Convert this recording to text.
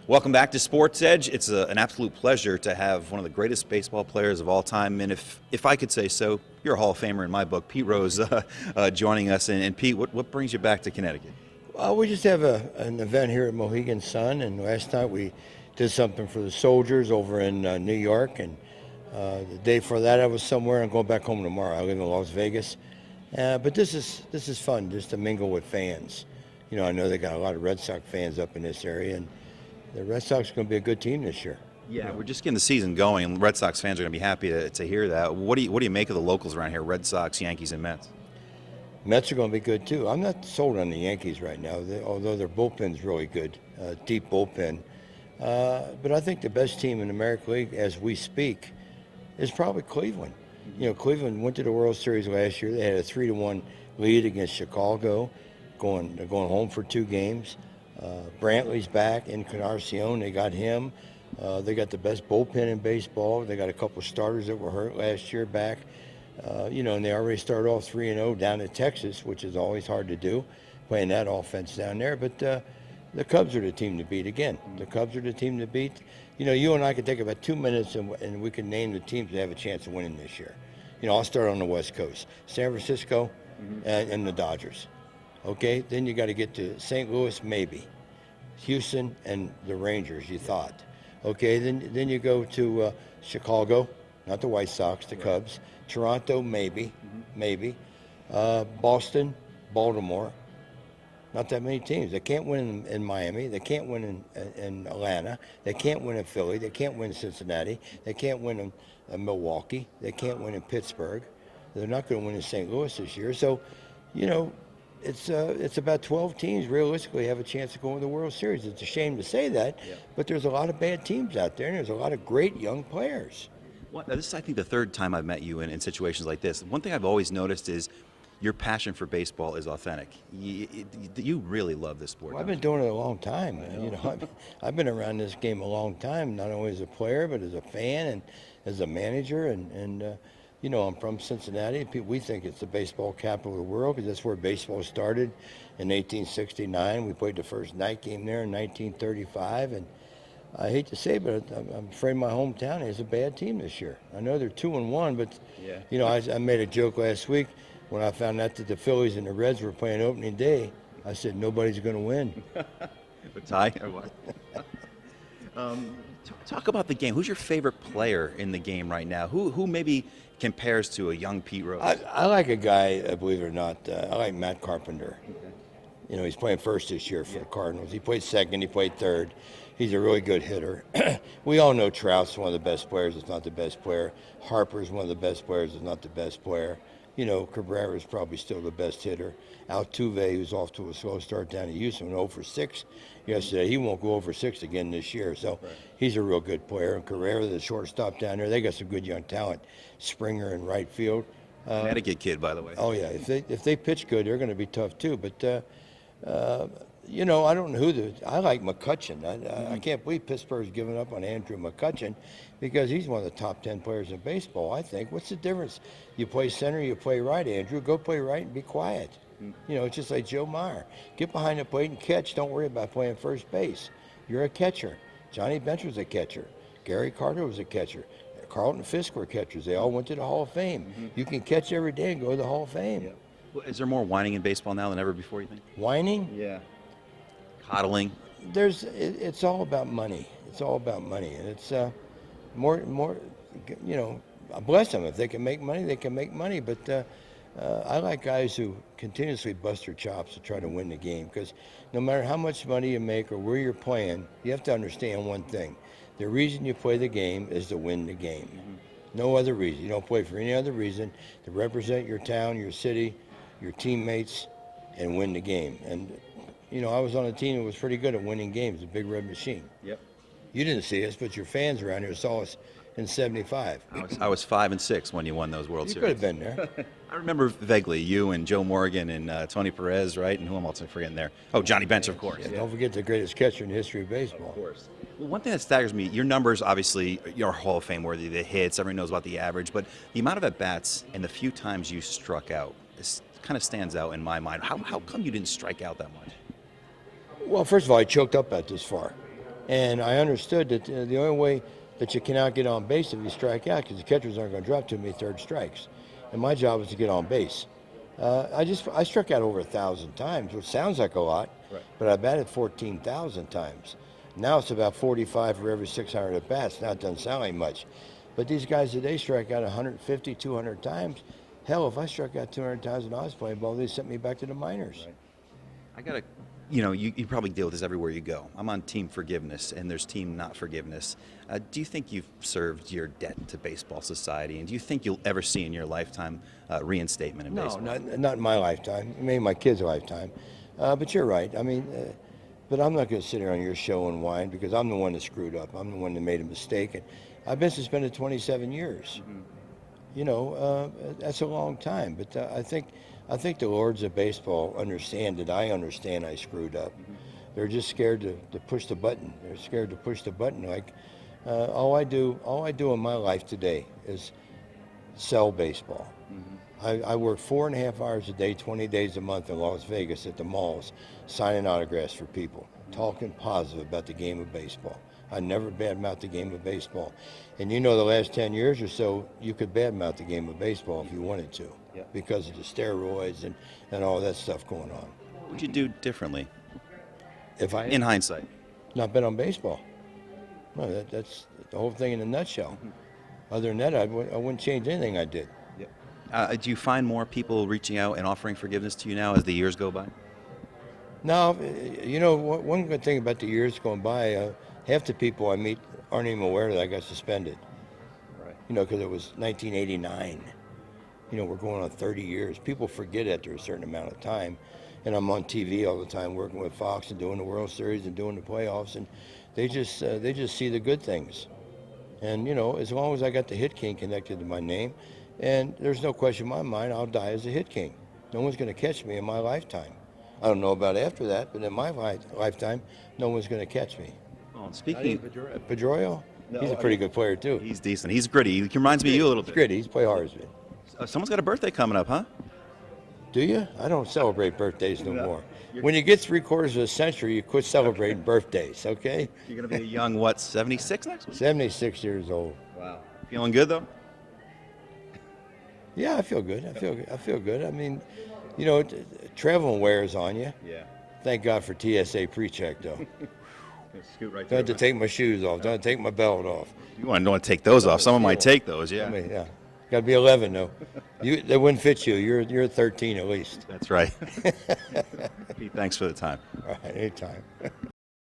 Welcome back to Sports Edge. It's an absolute pleasure to have one of the greatest baseball players of all time, and if I could say so, you're a Hall of Famer in my book, Pete Rose, joining us. And Pete, what brings you back to Connecticut? We just have an event here at Mohegan Sun, and last night we did something for the soldiers over in New York, and the day before that I was somewhere. I'm going back home tomorrow. I live in Las Vegas, but this is fun just to mingle with fans. You know, I know they got a lot of Red Sox fans up in this area, and the Red Sox are going to be a good team this year. Yeah, we're just getting the season going, and Red Sox fans are going to be happy to hear that. What do you make of the locals around here? Red Sox, Yankees, and Mets. Mets are going to be good too. I'm not sold on the Yankees right now, although their bullpen's really good, deep bullpen. But I think the best team in the American League, as we speak, is probably Cleveland. You know, Cleveland went to the World Series last year. They had a 3-1 lead against Chicago, they're going home for 2 games. Brantley's back in Encarnacion. They got him. They got the best bullpen in baseball. They got a couple starters that were hurt last year back. You know, and they already started off 3-0 down in Texas, which is always hard to do, playing that offense down there. But the Cubs are the team to beat again. The Cubs are the team to beat. You know, you and I could take about 2 minutes and we can name the teams that have a chance of winning this year. You know, I'll start on the West Coast. San Francisco and the Dodgers. Okay, then you got to get to St. Louis, maybe. Houston and the Rangers, you thought. Okay, then you go to Chicago, not the White Sox, the Cubs. Toronto, maybe. Boston, Baltimore. Not that many teams. They can't win in Miami. They can't win in Atlanta. They can't win in Philly. They can't win in Cincinnati. They can't win in Milwaukee. They can't win in Pittsburgh. They're not going to win in St. Louis this year. So, you know, it's about 12 teams realistically have a chance to go in the World Series. It's a shame to say that, but there's a lot of bad teams out there, and there's a lot of great young players. Well, this is, I think, the third time I've met you in situations like this. One thing I've always noticed is your passion for baseball is authentic. You really love this sport. Well, I've been doing it a long time. You know, I've been around this game a long time, not only as a player, but as a fan and as a manager. And you know, I'm from Cincinnati. We think it's the baseball capital of the world because that's where baseball started in 1869. We played the first night game there in 1935. And I hate to say it, but I'm afraid my hometown has a bad team this year. I know they're 2-1, but you know, I made a joke last week when I found out that the Phillies and the Reds were playing opening day. I said nobody's going to win. A tie or what? Talk about the game. Who's your favorite player in the game right now? Who maybe compares to a young Pete Rose? I like a guy, believe it or not, I like Matt Carpenter. Okay. You know, he's playing first this year for the Cardinals. He played second, he played third. He's a really good hitter. We all know Trout's one of the best players, if not the best player. Harper's one of the best players, if not the best player. You know, Cabrera's probably still the best hitter. Altuve, who's off to a slow start down in Houston, 0 for 6 yesterday. He won't go over 6 again this year. So he's a real good player. And Carrera, the shortstop down there, they got some good young talent. Springer in right field. Connecticut kid, by the way. Oh yeah, if they pitch good, they're going to be tough too. But you know, I don't know I like McCutchen. I can't believe Pittsburgh's given up on Andrew McCutchen because he's one of the top 10 players in baseball, I think. What's the difference? You play center, you play right, Andrew. Go play right and be quiet. You know, it's just like Joe Meyer. Get behind the plate and catch. Don't worry about playing first base. You're a catcher. Johnny Bench was a catcher. Gary Carter was a catcher. Carlton Fisk were catchers. They all went to the Hall of Fame. You can catch every day and go to the Hall of Fame. Yeah. Well, is there more whining in baseball now than ever before, you think? Whining? Yeah. Coddling? It's all about money. It's all about money. And it's more, you know, bless them. If they can make money, they can make money. But I like guys who continuously bust their chops to try to win the game because no matter how much money you make or where you're playing, you have to understand one thing. The reason you play the game is to win the game. No other reason. You don't play for any other reason to represent your town, your city, your teammates, and win the game. And, you know, I was on a team that was pretty good at winning games, the Big Red Machine. Yep. You didn't see us, but your fans around here saw us in '75. I was 5 and 6 when you won those World Series. You could have been there. I remember vaguely you and Joe Morgan and Tony Perez, right? And who else am I forgetting there? Oh, Johnny Bench, of course. Yeah, don't forget the greatest catcher in the history of baseball. Of course. Well, one thing that staggers me, your numbers obviously are Hall of Fame worthy, the hits, everyone knows about the average, but the amount of at-bats and the few times you struck out kind of stands out in my mind. How come you didn't strike out that much? Well, first of all, I choked up at this far. And I understood that the only way that you cannot get on base if you strike out, because the catchers aren't going to drop too many third strikes. And my job was to get on base. I struck out over 1,000 times, which sounds like a lot, Right. but I batted 14,000 times. Now it's about 45 for every 600 at bats. Now it doesn't sound like much. But these guys today strike out 150, 200 times. Hell, if I struck out 200 times when I was playing ball, they sent me back to the minors. Right. I got to, you probably deal with this everywhere you go. I'm on team forgiveness, and there's team not forgiveness. Do you think you've served your debt to baseball society, and do you think you'll ever see in your lifetime reinstatement in baseball? No, not in my lifetime. Maybe my kid's lifetime. But you're right. I mean, but I'm not going to sit here on your show and whine because I'm the one that screwed up. I'm the one that made a mistake. And I've been suspended 27 years. Mm-hmm. That's a long time. But I think the lords of baseball understand that I understand I screwed up. Mm-hmm. They're just scared to push the button. They're scared to push the button. Like all I do in my life today is sell baseball. Mm-hmm. I work 4.5 hours a day, 20 days a month in Las Vegas at the malls, signing autographs for people, talking positive about the game of baseball. I never badmouth the game of baseball. And the last 10 years or so, you could badmouth the game of baseball if you wanted to, because of the steroids and all that stuff going on. What would you do differently? If I, in hindsight, not bet on baseball. No, that's the whole thing in a nutshell. Mm-hmm. Other than that, I wouldn't change anything I did. Do you find more people reaching out and offering forgiveness to you now as the years go by? No, one good thing about the years going by, half the people I meet aren't even aware that I got suspended. Right. Because it was 1989. We're going on 30 years. People forget after a certain amount of time. And I'm on TV all the time working with Fox and doing the World Series and doing the playoffs. And they just see the good things. And, as long as I got the Hit King connected to my name, and there's no question in my mind, I'll die as a Hit King. No one's going to catch me in my lifetime. I don't know about after that, but in my lifetime, no one's going to catch me. Oh, speaking Pedroia? No, he's a pretty good player, too. He's decent. He's gritty. He reminds me of you a little bit. He's gritty. He's play hard as me. Someone's got a birthday coming up, huh? Do you? I don't celebrate birthdays no more. When you get 3/4 of a century, you quit celebrating birthdays, okay? You're going to be a young, 76 next week? 76 years old. Wow. Feeling good, though? Yeah, I feel good. I feel good. I mean, traveling wears on you. Yeah. Thank God for TSA pre-check, though. Scoot right don't have to take my shoes off. Don't have to take my belt off. You want to take those off. Someone might take those, yeah. Yeah. Got to be 11, though. They wouldn't fit you. You're 13 at least. That's right. Pete, thanks for the time. All right, anytime.